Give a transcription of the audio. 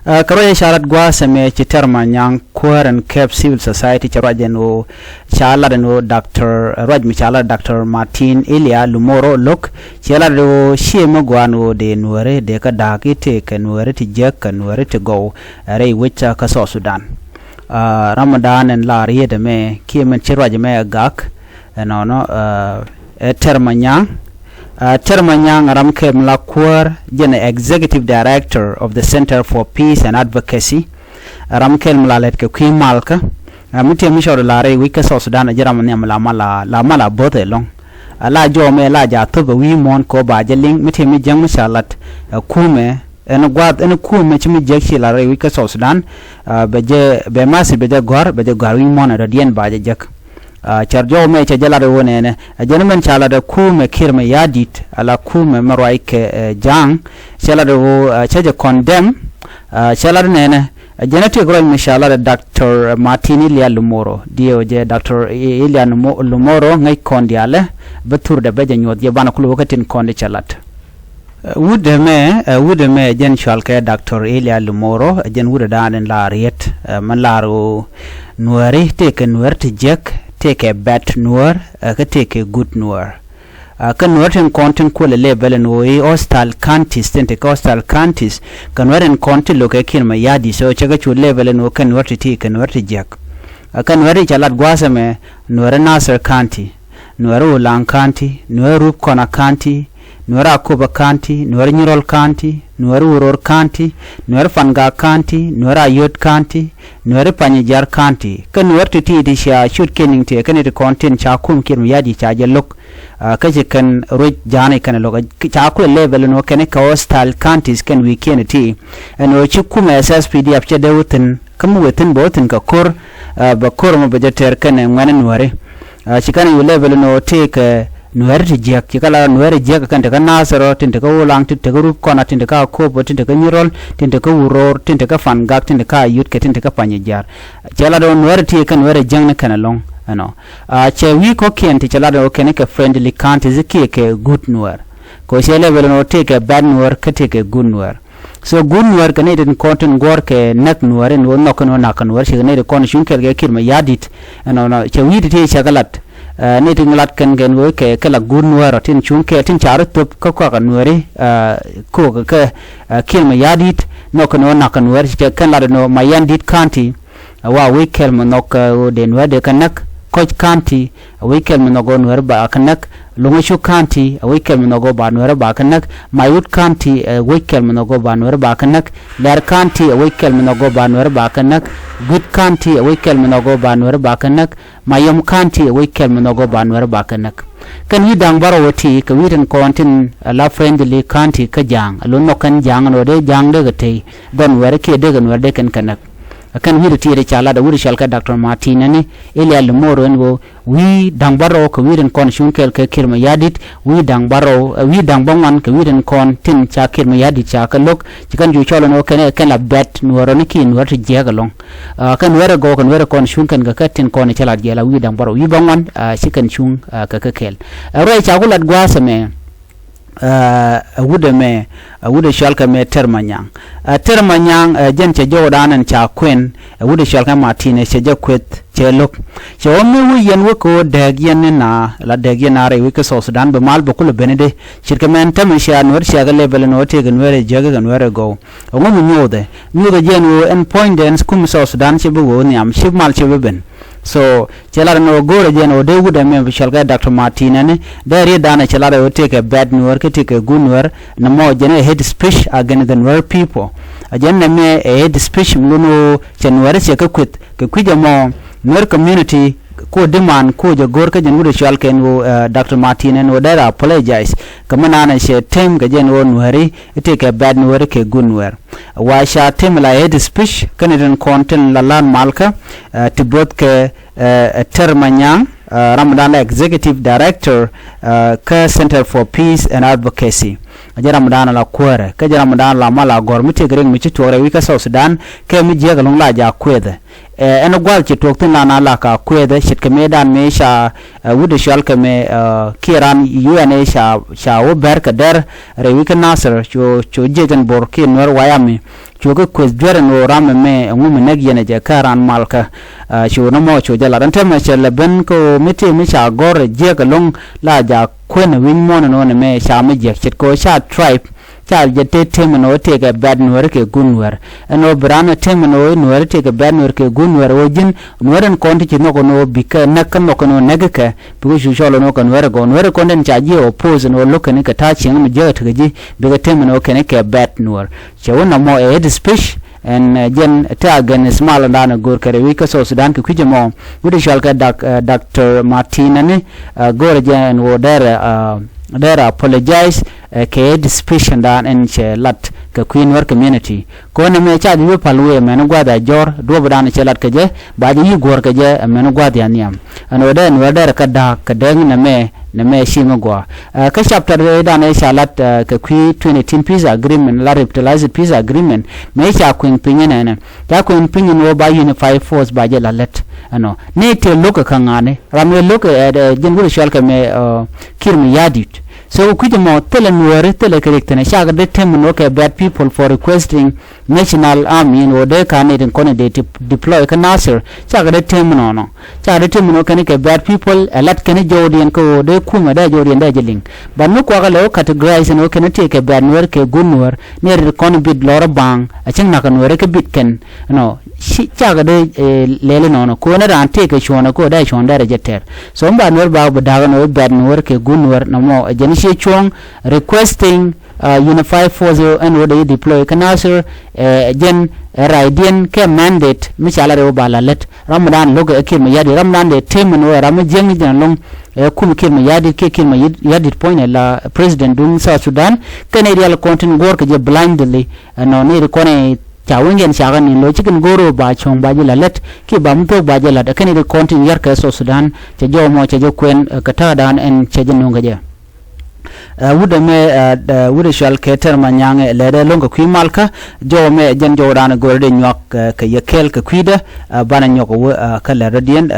Karoya sharat gwa same chiter manyang kuäär and Cape Civil Society charajeno chalado Dr. Rajmi chala Dr. Martin Elia Lumoro lok chalado shiemo gwano de nuere de ka daki ke nuere ti jiääk ka nuere ti go rei wicha ka South Sudan. Ramadan and la riät me kiemen chirwaje me gak no termanyang Termanyang Ramkem Lakwar, Executive Director of the Center for Peace and Advocacy, Ramkel Mlalet Queen Malka, Mutia Misho Lare, Wika South Sudan, Jeramaniam Lamala both along. A large me laja tuba we mon ko ba jeling, Mitimi Jam Shalat, Kume, and a guard and a cool Mitimi Jekshi Lare, Wika South Sudan, Bemasi Beja Gor, Beja Garing Mon at the end by the Jack. Charjo me chajalare wonene a gentleman chalada kume kirme yadit ala kume marwaike jang chalada wo chaja condemn chalada nene a genetic role mishalada Dr. Martin Elia Lumoro DOJ Dr. Elia Lumoro ngai kondiale betur de beja nyot je bana kulu wakatin kondi chalat wude me jen chalke Dr. Elia Lumoro jen wude dan la riät man laro nueri teke nuerti jiääk take a bad Nuer, take a good Nuer. Can Nuer in content quality level and we hostile counties, tente hostile counties, can Nuer in content look at my yadi, so chagachu level and can Nuer to take and Nuer to jiääk. Can Nuer chalat guasame, Nuer Nasser County, Nuer Ulang County, Nuer Rupkona County, Nuer Akuba County, Nuer Nurol County, Nuer Uror County, Nuer Fanga County, Nuer Ayut County, Nuer Panyajar County. Can Nuer to tea disha shoot kenning to a content chakum kim yadi charge look. Kajikan rich jani can look chaku level and okanika hostile counties can we can tea. And Ochukuma SSPD up Chedewutin, come within both in Kakur, Bakurum Vegetar can and when and worry. Chicani level no take Nuer jiääk kikala nuer jiääk kan teka nasero tinteka ulang tinteka rupkona tinteka kobo tinteka nyirol tinteka uror tinteka fangak tinteka ayut ke tinteka panyajar chala do nuer ti kan nuer jang ne kana long ano che wi ko kien ti chala do ken ke friendly county ziki ke good nuer ko shele velo no take a bad nuer ke take a good nuer so good nuer kan edin content gor ke nak nuer no nokno nakan nuer shi ne de kon shunkel ge kirma yadit ano no che wi ti chagalat neting lat kan gen wo ke kala good nuer tin chunke tin charu top ka ka nueri ko ka kilma yadit nokno nakan nuer shi kan la no mayandit county wa we kelma nok de nuer de kanak Coach County, a weekend Minogo Nuer Bakanak, Lungashu County, a weekend Minogo Banuer Bakanak, Mayut County, a weekend Minogo Banuer Bakanak, Lair County, a weekend Minogo Banuer Bakanak, Good County, a weekend Minogo Banuer Bakanak, Mayom County, a weekend Minogo Banuer Bakanak. Can we dang baro tea, can we contain a la friendly county Kajang, a lunokan jang or de jang de don't wear a kid and where they can connect. Kan wir tiere chala da wuri shalka Dr. Martin ne Elia Lumoro ngo wi dang baro ko wiren kon shunkel ke kirma yadit wi dang baro wi dang bangan ke wiren kon tin cha kirma yadit cha ka lok cikan ju cholo no ken la bet nuoro ne kin war ti jegalong kan wera go kan wera kon shunkan ga katin kon chala jela wi dang baro wi bangan cikan shung ka kel rai cha gulat gwasame wude shalka me termanyang jen che jodanan cha kwen wude shalka Martine che jakwet che lok che omme wi yen woko degyen na la degyen na re wike South Sudan be mal bokul benede shirka men tam sha nor sha ga level no te gan were jaga gan were go omo nyode jen wo en point dens kum South Sudan che bo ni am shib mal che ben so chelada no gore jen o de wude me shalka Dr. Martine ne there dana chelada o take a bad nuer ke take a good nuer na mo jen head speech against the Nuer people ajen na me head speech mluno chenwere che ka kwit ke kwija mo Nuer community ko demand ko je gor ka jen wude shalka no Dr. Martine no dara apologize kamana na she tem ga jen wo nueri take a bad nuer ke good nuer wa sha tem la head speech kaniden content la lan malka tibot ke termanyang Ramadan Executive Director ka Center for Peace and Advocacy Ramadan la kuäär ka Ramadan la mala gor mite greng mi tore wika South Sudan ke mi je galong la ja kwede eno gwal ci tok tin na la ka kwede shit ke medan me sha wude shal ke me kiran UNA sha wo ber ka der re wika Nasser cho jegan bor ki Nuer wayami chuga quiz dwere no rame me ngume negye je karan malka chu no mo chu jala rante me chele ben ko miti mi cha gore je ka long la ja kwen win mon no ne me cha me je chit ko cha tribe cha je te temno te ga bad nuer ke gunwer eno brana temno nuer te ga bad nuer ke gunwer ojin nueren konti chi no ko no bika nakkan no ko no negaka bu ju sholo no ko nuer go nuer ko den cha je oppose no lokane ka ta chi ngam je te ji biga temno ke ne ke bad nuer che wona mo e speech en jen ta gan small ndana gor kare wi ka South Sudan ke kujemo wude shalka Dr. Martin ne gor jen wo there apologize ke discussion dan en che lat ke queen war community ko ne me cha di palwe men gwada jor do bodan che lat ke je ba ji gor ke je men gwada yaniam ano den wada ka da ka den ne me shi ngwa ka chapter dan e shalat ke qui 2018 peace agreement la revitalized peace agreement me cha queen pinyen ne ta queen pinyen wo ba unify force ba je lalet ano ne te loka kangane ramye loka jengul shalka me kirmi yadit so kujimo tele nuere tele kerektene shaga de temno ke bad people for requesting national army in ode kanedin candidate deploy ka nasir shaga de temno no shaga de temno ke bad people alat kene jodian ko de kuma da jodian da jeling banu ko ga lo categorize no kene te ke bad nuer ke gunwer ne re kon bid lora bang a ching na ka nuere ke bit ken no shaga de lele no ko na ran te ke shona ko da shonda re jeter so mba nuer ba daga no bad nuer ke gunwer no mo she chong requesting unified force and would deploy canasir gen raidian ke mandate mishala re balalet ramadan logo ekim yadi ramadan de temno ramajeng janlong kum kim yadi ke kim yadi point la president dun South Sudan canadian content gor ke blindly no ne rekone chawingen chagan ni lo chicken goro ba chong ba lalet ki bam to ba jala kene de content yar ke South Sudan che jo mo che jo kwen kata dan en che jenonga je wude me wude shal keter manyang lede longa kwi malka jo me jen jo dan gorde nyak ke yekel ke kwida bana nyok ka la radien